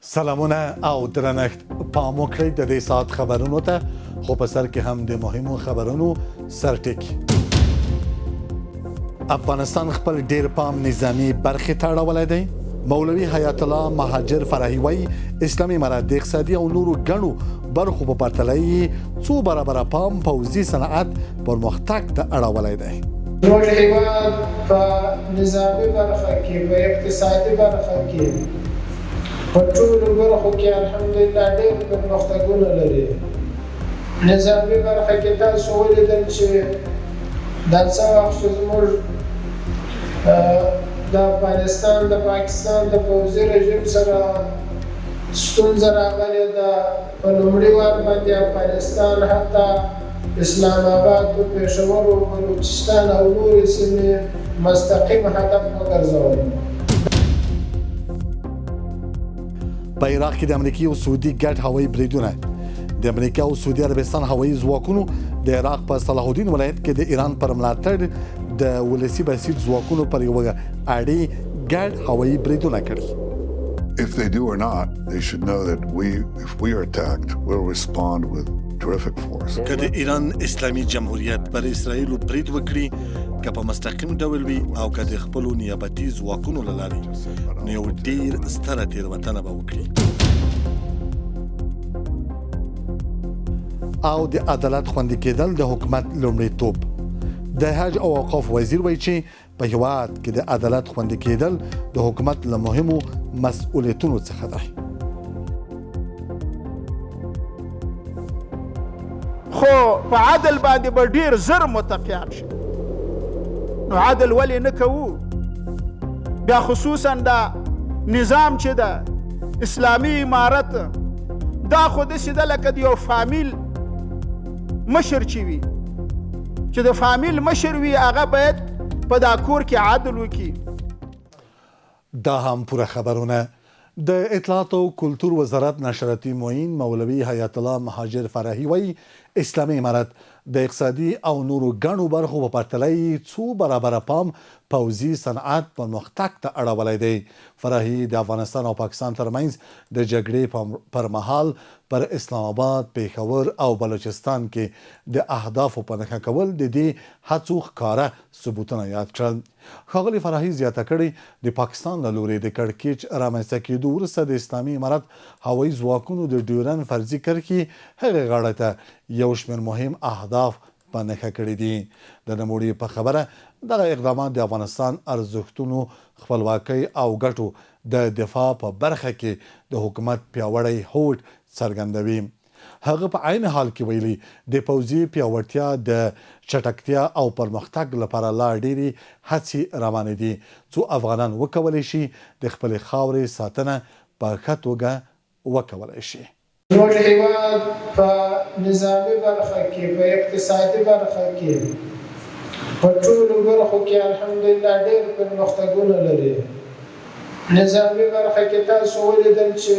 سلامونه او درنښت پام وکړئ د دې ساعت خبرونو ته خو په سر کې هم د مهمو خبرونو سرټک افغانستان خپل ډیر پام نظامی برخې ته اړولی دی مولوي حیات الله مهاجر فرحي وایي اسلامي امارت د اقتصادي او نورو ګڼو برخو په پرتله څو برابره پام پوځي صنعت پرمختګ ته اړولی دی زموږ هیواد په نظامي برخه کې په اقتصادي برخه کې په ټولو برخو کې الحمدلله ډېر پرمختګونه لري نظامي برخه کې تاسو ولیدل چې دا څه وخت چې زموږ د افغانستان د پاکستان د پوځي رژیم سره ستونزه راغلې ده په لومړي وار باندې افغانستان حتی اسلام آباد او پېښور او بلوچستان او نورې سیمې مستقیم هدف وګرځولې په عراق کې د امریکای او سعودي ګډ هوایي بریدونه د امریکا او سعودي عربستان هوایي ځواکونو د عراق په صلاح الدین ولایت کې د ایران پر ملاتړ د ولسی بسیط ځواکونو پر یو اړې ګډ هوایي بریدونه کړي If they do or not, they should know that if we are attacked, we'll respond with terrific force. که د ایران اسلامي جمهوریت پر اسرائیل برید وکړي که په مستقیم ډول وي او که د خپلو نیابتي ځواکونو له لارې نو یو ډېر ستره تېروتنه به وکړي او د عدالت خوندي کېدل د حکومت لومړیتوب د حج او اوقاف وزیر وایي چې په هیواد کې د عدالت خوندي کېدل د حکومت له مهمو مسؤلیتونو څخه دی خو په عدل باندې به ډیر زر متقیان شي نو عدل ولې نه کوو بیا خصوصا دا نظام چې ده اسلامي امارت دا خو داسې ده لکه د یو فامیل مشر چې وي چې د فامیل مشر وي هغه باید په دا کور کې عدل وکړي دا هم پوره خبرونه د اطلاعات او کلتور وزارت نشراتي معین مولوي حیات الله مهاجر فرحي وایي اسلامي امارت د اقتصادي او نورو ګڼو برخو په پرتله څو برابره پام پوځي صنعت پرمختګ ته اړولی دی فرحي د افغانستان او پاکستان ترمنځ د جګړې پر مهال پر اسلام آباد پېښور او بلوچستان کې د اهدافو په نښه کول د دې هڅو ښکاره ثبوتونه یاد کړل ښاغلي فرحي زیاته کړې د پاکستان له لورې د کړکېچ رامنځته کېدو وروسته د اسلامي امارت هوایي ځواکونو د ډیورن فرضي کرښې هغې غاړه ته یو شمېر مهم اهداف په نښه کړي دي د نوموړي په خبره دغه اقدامات د افغانستان ارزښتونو خپلواکۍ او ګټو د دفاع په برخه کې د حکومت پیاوړی هوډ څرګندوي هغه په عین حال کې ویلي د پوځي پیاوړتیا د چټکتیا او پرمختګ لپاره لا ډېرې هڅې روانې دي څو افغانان وکولی شي د خپلې خاورې ساتنه په ښه توګه وکولی شي زموږ هیواد په نظامي برخه کې په اقتصادي برخه کې په ټولو برخو کې الحمدلله ډېر پرمختګونه لري نظامي برخه کې تاسو ولیدل چې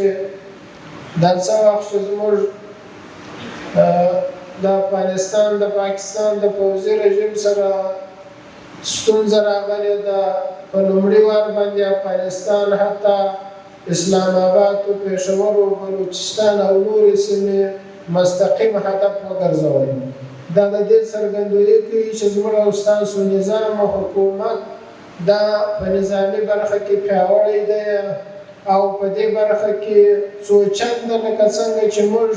دا څه وخت چې زموږ د افغانستان د پاکستان د پوځي رژیم سره ستونزه راغلې ده په لومړي وار باندې افغانستان حتی اسلام آباد او پېښور او بلوچستان او نورې سیمې مستقیم هدف وګرځولې دا د دې څرګندوي کوي چې زموږ او ستاسو نظام او حکومت دا په نظامي برخه کې پیاوړی دی او په دې برخه کې څو چنده لکه څنګه چې موږ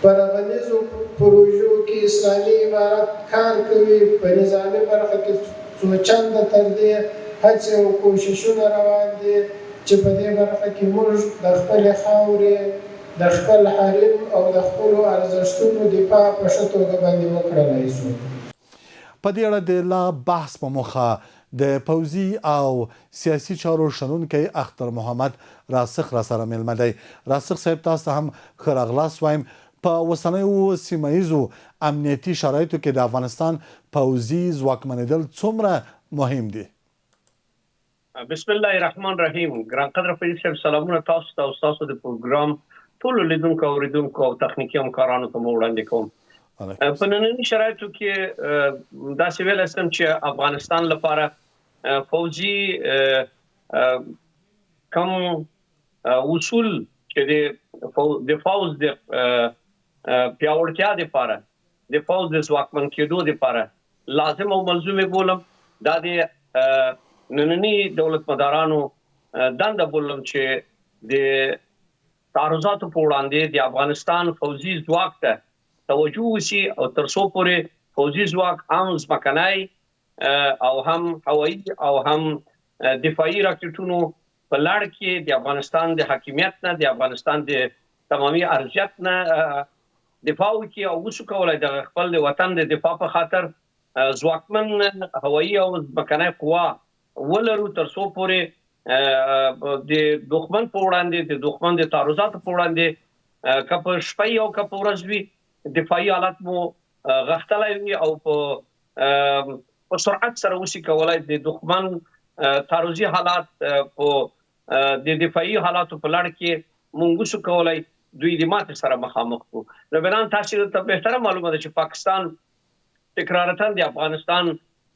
په غنیزو پروژو کې اسلامي امارت کار کوي په نظامي برخه کې څو چنده تر دې هڅې او کوششونه روان دي چې په دې برخه کې موږ د خپلې خاورې د خپل حریم او د خپلو ارزښتونو دفاع په ښه توګه باندې وکړلی شو په دې اړه د لا بحث په موخه د پوځي او سیاسي چارو شنونکی اختر محمد راسخ را سره مېلمه دی راسخ صاحب تاسو هم ښه راغلاست وایم په اوسنیو سیمه ییزو امنیتي شرایطو کې د افغانستان پوځي ځواکمنېدل څومره مهم دي بسم الله الرحمن الرحیم ګران قدر فرید صاحب سلامونه تاسو ته او تاسو د پروګرام ټولو لیدونکو اوریدونکو او تخنیکي همکارانو ته وړاندې کوم په ننني شرایطو کې داسې ویلی شم چې افغانستان لپاره پوځي کوم اصول چې د فوز د پیاوړتیا لپاره د فوز د ځواکمن کېدو لپاره لازم او ملزوم بولم دا د نننی دولت مدارانو دنده بولم چې د تعرضاتو په وړاندې د افغانستان فوزي ځواک ته توجه وشي او تر څو پورې فوزي ځواک هم ځمکنی او هم هوایي او هم دفاعي راکټونو په لړ کې د افغانستان د حاکمیت نه د افغانستان د تمامي ارضیت نه دفاع وکړي او وسو کولای د خپل وطن د دفاع په خاطر ځواکمن هوایي او ځمکنی قوا ولرو تر څو پورې د دښمن په وړاندې د دښمن د تعرضاتو په وړاندې کپ شپې او کپ ورځ وي دفاعي حالت مو غختلای وي او په سرعت سره وشي کولای د دښمن تعرضي حالات په د دفاعي حالاتو په لړ کې مونږ وسو کولای دوی د ماته سره مخامخ وو نو بنان تاسو ته به تر معلومه ده چې پاکستان تکرارتاً د افغانستان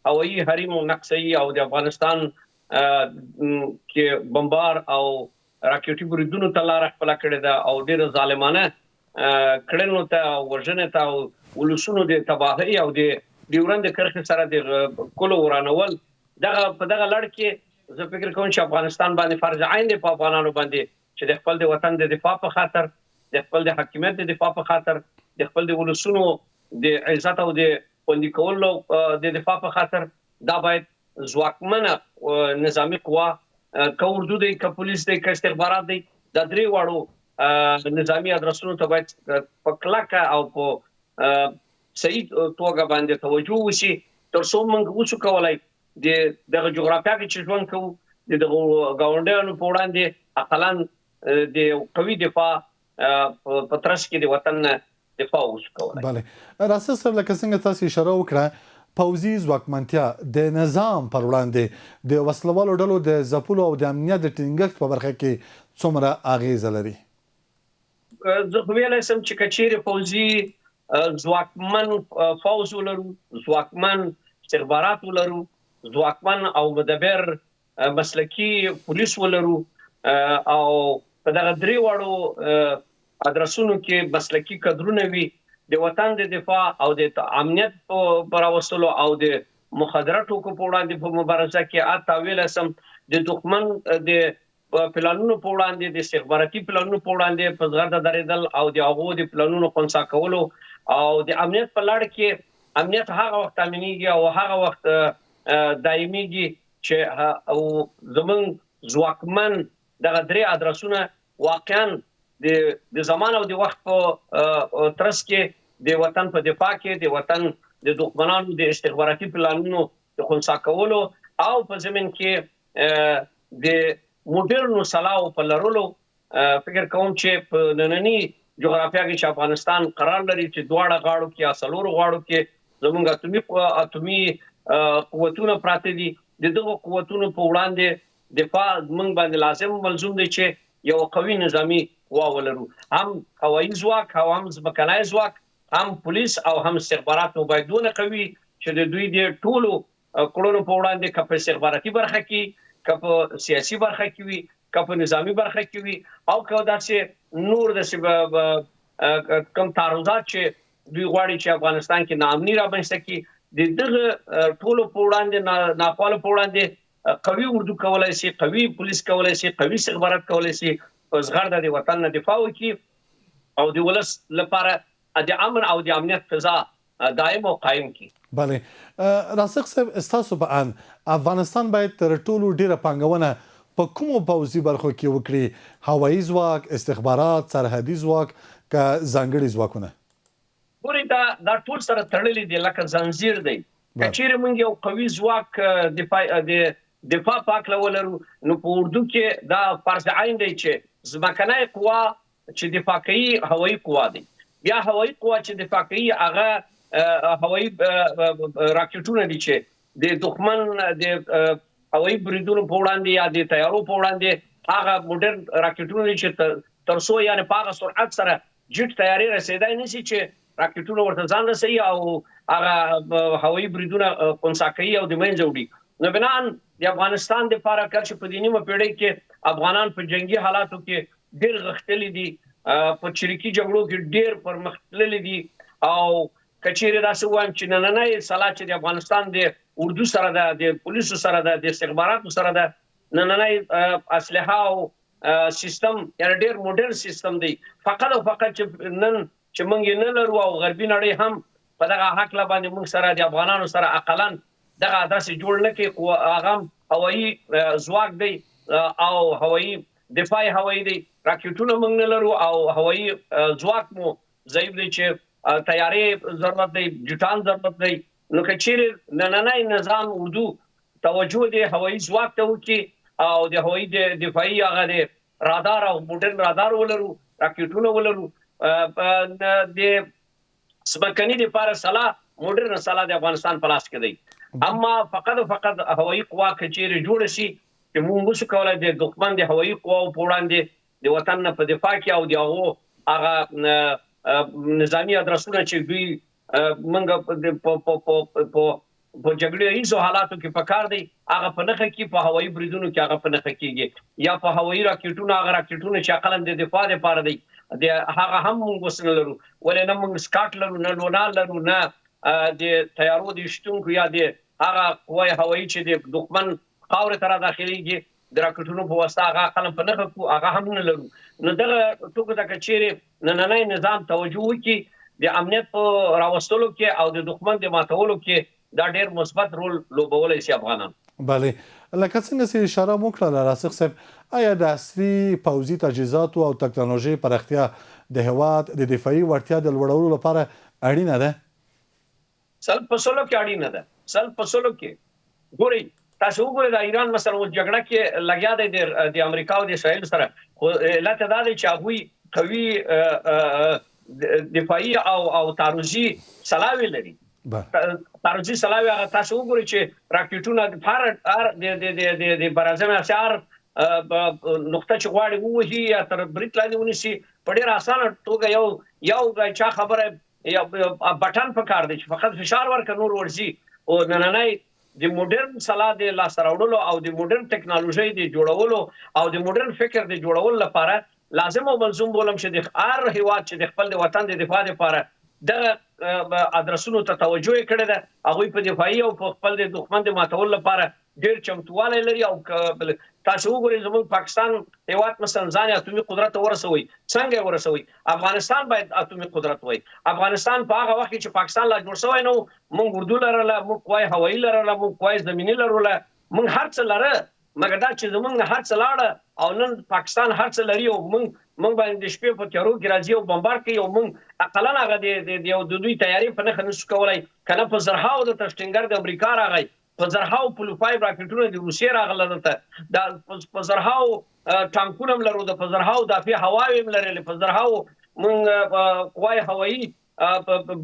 هوایي حریم او نقصي او د افغانستان کې بمبار او راکټي بریدونو ته لار خپل کړی دا او ډیر ظالمانه کړنو ته ورژنه ته ولسونو د تباہي او د ډیورند کرخه سره د کولو ورانول دغه په دغه لړ کې زه فکر کوم چې افغانستان باندې فرض عین دی په افغانانو باندې چې د خپل د وطن د دفاع په خاطر د خپل د حاکمیت د دفاع په خاطر د خپل د ولسونو د عزت او د خوندي کولو د دفاع په خاطر دا باید ځواکمنه نظامی قوا که اردو دی که پولیس دی که استخبارات دی دا درې واړو نظامی ادرسونو ته باید په کلکه او په صحیح توګه باندې توجه وشي تر څو موږ وشو کولای دغه جغرافیا کې چې ژوند کوو د ګاونډیانو په وړاندې اقلن د قوي دفاع په ترڅ کې د وطن دفاع وشو کولای. بله راسته صاحب لکه څنګه تاسو اشاره وکړه پوځي ځواکمنتیا د نظام پر وړاندې د وسلوالو ډلو د ځپلو او د امنیت د ټینګښت په برخه کې څومره اغیزه لري؟ زه ویلای شم چې کچېرې پوځي ځواکمن فوز ولرو ځواکمن استخبارات ولرو ځواکمن او مدبر مسلکي پولیس ولرو او په دغه درې واړو ادرسونو کې مسلکي کډرونه وي د وطن د دفاع او د امنیت په راوستلو او د مخدره ټوکو په وړاندې په مبارزه کې اته ویل سم د دښمن د پلانونو په وړاندې د استخباراتي پلانونو په وړاندې په زغرده درېدل او د هغو د پلانونو خنثی کولو او د امنیت په لړ کې امنیت هغه وخت امنيږي او هغه وخت دایميږي چې زمون ځواکمن دغه درې ادرسونه واقعا د زمان او د وخت په ترڅ کې د وطن په دفاع کې د وطن د دښمنانو د استخباراتي پلانونو د خنثی کولو او په زمين کې د موډرنو سلاو په لرلو فکر کوم چې په نننی جغرافیا کې چې افغانستان قرار لري چې دواړه غاړو کې یا څلورو غاړو کې زموږ اتومي قوتونه پراته دي دغه قوتونو په وړاندې دفاع موږ باندې لازم ملزوم دي چې یو قوي نظامی قوا ولرو هم هوایي ځواک او هم ځمکنی ځواک هم پولیس او هم استخبارات باید دونه قوي چې د دوی د ټولو کړنو په وړاندې که په استخباراتي برخه کې که په سیاسي برخه کې وي که په نظامی برخه کې وي او که داسې نور د کم تعرضات چې دوی غواړي چې افغانستان کې ناامني رامنځته کړي دغه ټولو په وړاندې ناخوالو په وړاندې قوي اردو کولای شي قوي پولیس کولای شي قوي استخبارات کولای شي زغرده د وطن نه دفاع وکړي او د ولس لپاره د امن او د امنیت فضا دائم او قائم کړي. بله راسخ صاحب استاسو په ان افغانستان باید تر ټولو ډیره پانګونه په کومو پوځي برخو کې وکړي؟ هوایي ځواک، استخبارات، سرحدي ځواک که ځانګړي ځواکونه؟ ګورې دا ټول سره تړلي دي لکه زنځیر دی. کچېرې موږ یو قوي ځواک دفاع پاک ولرو نو په اردو کې دا فرض عین دی چې ځمکنی قوا چې دفاع کوي هوایي قوا دی بیا هوایي قوا چې دفاع کوي هغه هوایي راکټونه دي چې د دښمن د هوایي بریدونو په وړاندې یا د تیارو په وړاندې هغه موډرن راکټونه دي چې تر څو یعنی په هغه سرعت سره جټ تیاری رسیدای نشي چې راکټونه ورته ځان رسوي او هغه هوایي بریدونه خنثی کوي او د منځه وړي. نو بنان د افغانستان د لپاره کله چې په دیني پیړۍ کې افغانان په جنگي حالاتو کې ډېر غښتلي دي، په چریکي جګړو کې ډېر پرمختللي دي. او کچېرې داسې وایم چې نننۍ سلا چې د افغانستان د اردو سره ده، د پولیسو سره ده، د استخباراتو سره ده، نننۍ اسلحه او سیستم یعنې ډېر موډرن سیستم دی. فقط او فقط چې نن چې موږ یې نه لرو او غربي نړۍ هم په دغه هکله باندې موږ سره د افغانانو سره اقلا دغه داسې جوړ نه کړي. هغه هوایي ځواک دی او هوایي دفاعي هوایي دی، راکټونه موږ نه لرو او هوایي ځواک مو ضعیف دی چې تیارې ضرورت دی، جټان ضرورت دی. نو که چیرې نننی نظام اردو توجه د هوایي ځواک ته وکړي او د هوایي د دفاعي هغه د رادار او موډرن رادار ولرو، راکټونه ولرو، د سمکني لپاره سلا موډرن سلا د افغانستان په لاس کې دی. اما فقط او فقط هوایي قوا که چیرې جوړ شي چې موږ نشو کولای د دښمن د هوایي قواو په وړاندې د وطن نه په دفاع کې او د هغه نظامی ادرسونه چې دوی موږ په جګړې ایزو حالاتو کې پکار دی هغه په نخښه کې په هوایي بریدونو کې هغه په نخښه کېږي، یا په هوایي راکټونو هغه راکټونه چې اقلا د دفاع لپاره دی د هغه هم موږ وسنه لرو. ولې نه موږ سکاټ لرو، نه لونال لرو، نه د تیارو د شتونکو یا د هغه قوای هوایي چې د دښمن خاورې ته را داخلېږي د راکټونو په واسطه هغه اقلا په نخښه کو هغه هم نه لرو. نو دغه ټکو ته که چیرې نننی نظام توجه وکړي د امنیت په راوستلو کې او د دښمن د ماتولو کې دا ډېر مثبت رول لوبولی شي افغانان. بله، لکه څنګه چې اشاره مو کړله راسخ صاحب، آیا د عصري پوځي تجهیزاتو او تکنالوژۍ پراختیا د هیواد د دفاعي وړتیا د لوړولو لپاره اړینه ده؟ 100% کې اړینه ده. 100% کې ګورئ، تاسو وګورئ د ایران مثلا جګړه کې لګیا دی د امریکا او د اسرائیل سره، خو علت دا دی چې هغوی قوي دفاعي او تعرضي سلاوي لري. تعرضي سلاوي هغه تاسو وګورئ چې راکټونه د برازم افشار نقطه چې غواړي ووهي یا تر برید لاندې ونیسي په ډېره اسانه توګه یو چا خبره یا بټن پکار دی چې فقط فشار ورکړي نور ورځي. او نننی د موډرن سلا د لاسته راوړلو او د موډرن ټکنالوژۍ د جوړولو او د موډرن فکر د جوړولو لپاره لازم او ملزوم بولم چې د هر هیواد چې د خپل د وطن د دفاع لپاره دغه ادرسونو ته توجه کړې ده، هغوی په دفاعي او په خپل د دښمن د ماتولو لپاره ډېر چمتوالی لري. او تاسو وګورئ زموږ پاکستان هیواد مثلا ځان اتومي قدرت ورسوي، څنګه ورسوي؟ افغانستان باید اتومي قدرت وای. افغانستان په هغه وخت چې پاکستان لا جوړ شوی نو موږ اردو لرله، موږ قوای هوایي لرله، موږ قوای زمینی لرله، موږ هر څه لره، مګر دا چې زموږ هر څه لاړه او نن پاکستان هر څه لري او موږ باندې د شپې په تیارو کې راځي او بمبار کوي او موږ اقلا هغه د یو د دوی تیاری په نښه نشو کولی. کنه په زرهاو د تشتنګر د امریکا راغی، په زرهاو پلوفای راکټونه د روسیې راغله، دلته دا په زرهاو ټانکونه هم لرو، د په زرهاو دافع هواوې هم لرلې، په زرهاو موږ قوای هوایي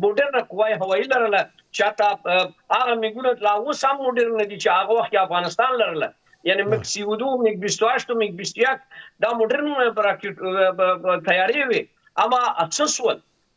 موډرنه قوای هوایي لرله چې حتی هغه میګونه لا اوس هم موډرن دي چې هغه وخت افغانستان لرله. یعنی میگ 32 میگ 28 میگ 21 دا موډرن راکټ تیاری وي. اما اکسسول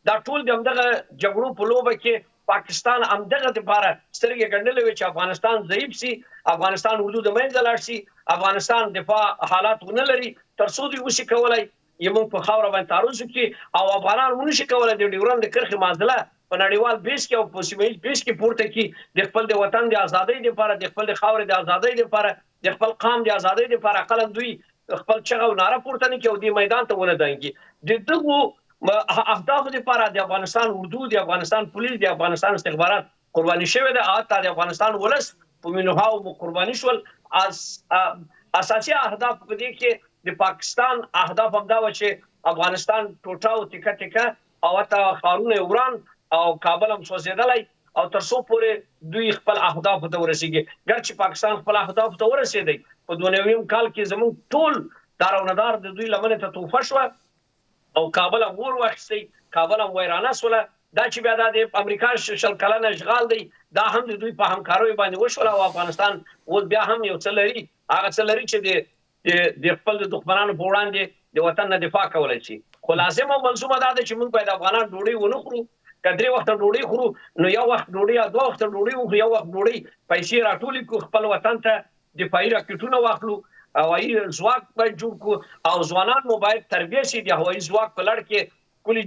دا ټول دغه جګړو په لوبه کې پاکستان همدغه لپاره سترګې ګنډلې وي چې افغانستان ضعیف سي، افغانستان حدود منځ لاړ شي، افغانستان دفاع حالات ونه لري، تر څو دوی وشي کولای یمن په خاور باندې تعرض وکړي او افغانان ونشي کولای د ډیورند کرښې معادله په نړیوال بیس کې او په سیمه ییز بیس کې پورته کړي د خپل د وطن د ازادۍ لپاره، د خپل د خاورې د ازادۍ لپاره، د خپل قام د ازادۍ لپاره اقلا دوی خپل چغه او ناره پورته نه کوي او د میدان ته ونه دانګي. د دغه اهداف لپاره د افغانستان اردو، د افغانستان پولیس، د افغانستان استخبارات قرباني شوی ده. حتی د افغانستان ولس په مینوهاو قرباني شول. اساسي اهداف په دې کې د پاکستان اهداف هم دا و چې افغانستان ټوټه او ټیکه ټیکه او حتی ښارونه وران او کابل هم سوځېدلی او تر څو پورې دوی خپل اهدافو ته ورسېږي. ګر چې پاکستان خپل اهدافو ته ورسېدی په 92 کال کې زموږ ټول دارونهدار د دوی لمنې ته توفه شوه او کابل هم اور واخیستی، کابل هم ویرانه سوله. دا چې بیا د امریکا 40 کلنه اشغال دی دا هم د دوی په همکاریو باندې وشوله او افغانستان اوس بیا هم یو څه لري، هغه څه لري چې د خپل د دښمنانو په وړاندې د وطن نه دفاع کولی شي. خو لازم او ملزومه دا ده چې موږ باید افغانان ډوډۍ ونه خورو. که 3 وخته ډوډۍ خورو نو یو وخت ډوډۍ یا 2 وخته ډوډۍ وخورو، یو وخت ډوډۍ پیسې راټولې کړو، خپل وطن ته دفاعي راکټونه واخلو، هوایي ځواک باید جوړ کړو او ځوانان مو باید تربیه شي د هوایي ځواک په لړ کې کلی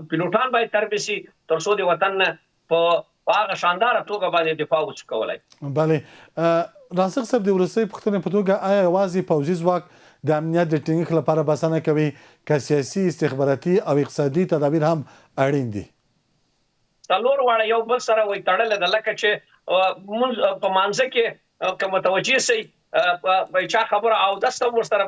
پیلوټان باید تربیه شي تر څو د وطن نه په هغه شانداره توګه باندې دفاع وشي کولای. بله راسخ صاحب د وروستۍ پوښتنې په توګه آیا یوازې پوځي ځواک د امنیت د ټینګښت لپاره بسنه کوي که سیاسي استخباراتي او اقتصادي تدابیر هم اړین دي؟ څلور واړه یو بل سره وایي تړلې ده لکه چې موږ په مانځه کې که متوجه سئ چا خبره اودس هم ورسره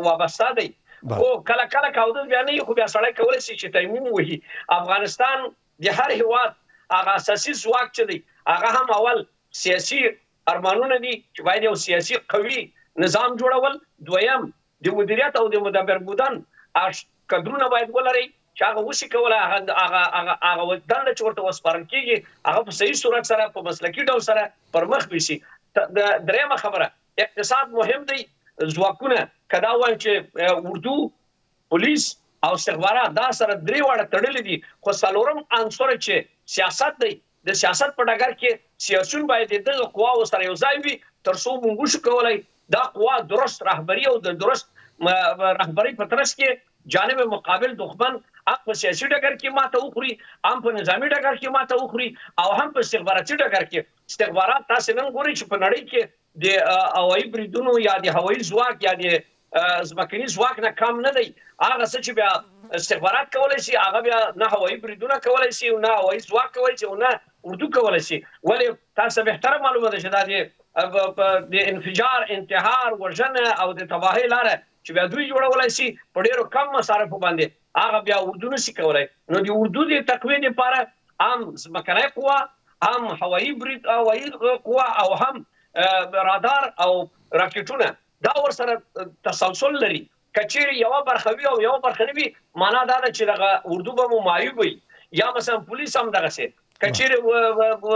وابسته دی خو کله کله که اودس بیا نه وي خو بیا سړی کولی شي چې تیمم ووهي. افغانستان د هر هیواد هغه اساسي ځواک چې دی هغه هم اول سیاسي ارمانونه دي چې باید یو سیاسي قوي نظام جوړول، دویم د مدیریت او د مدبر بودن کدرونه باید ولري چې هغه وشي کولی هغه دنده چې ورته وسپارل کېږي هغه په صحیح صورت سره په مسلکي ډول سره پر مخ وشي. درېیمه خبره اقتصاد مهم دی. ځواکونه که دا وایم چې اردو پولیس او استخبارات دا سره درې واړه تړلي دي خو څلورم عنصر چې سیاست دی د سیاست په ډګر کې سیاسیون باید د دغه قواو سره یو ځای وي تر څو موږ وشو کولی دا قوا درست رهبري او د درست رهبري په ترڅ کې جانب مقابل دښمن هم په سیاسي ډګر کې ماته وخوري، هم په نظامي ډګر کې ماته وخوري او هم په استخباراتي ډګر کې. استخبارات تاسو نن ګورئ چې په نړۍ کې د هوایي بریدونو یا د هوایي ځواک یا د ځمکني ځواک نه کم نه دی. هغه څه چې بیا استخبارات کولی شي هغه بیا نه هوایي بریدونه کولی شي او نه هوایي ځواک کولی شي او نه اردو کولی شي. ولې تاسو بهتره معلومه ده چې دا د انفجار، انتحار، وژنه او د تباهۍ لاره چې بیا دوی جوړولی شي په ډېرو کم مصارفو باندې هغه بیا اردو نشي کولی. نو د اردو د تقویې دپاره هم ځمکنی قوه، هم هوایي قوه او هم رادار او راکټونه دا ورسره تسلسل لري. که چیرې یوه برخه وي او یوه برخه نه وي معنا دا ده چې دغه اردو به مو معیوب وي. یا مثلا پولیس هم دغسې که چیرې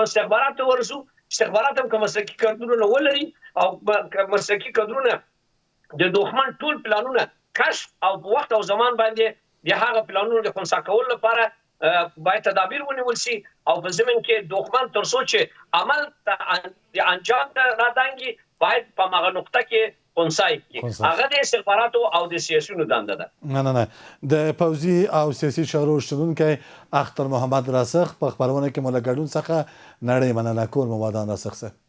استخبارات ته ورسو استخبارات هم که مسلکي کادرونه ولري او مسلکي کادرونه د دښمن ټول پلانونه کشف او په وخت او زمان باندې د هغه پلانونو د خنثی کولو لپاره باید تدابیر ونیول شي او په ضمن کې دښمن تر څو چې عمل د انجام ته رادانګي باید په هغه نقطه کې خنثی کړي. هغه د استخباراتو او د سیاسیونو دنده ده. نه د پوځي او سیاسي چارو شنونکی اختر محمد راسخ په خپرونه کې مو له ګډون څخه نړۍ مننه کوم. ودان راسخ صاحب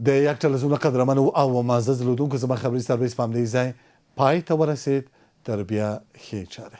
د یک تلویزیون قدرمنو او معزز لیدونکو زما خبري سرویس په همدې ځای پای ته ورسید. تر بیا ښې چارې.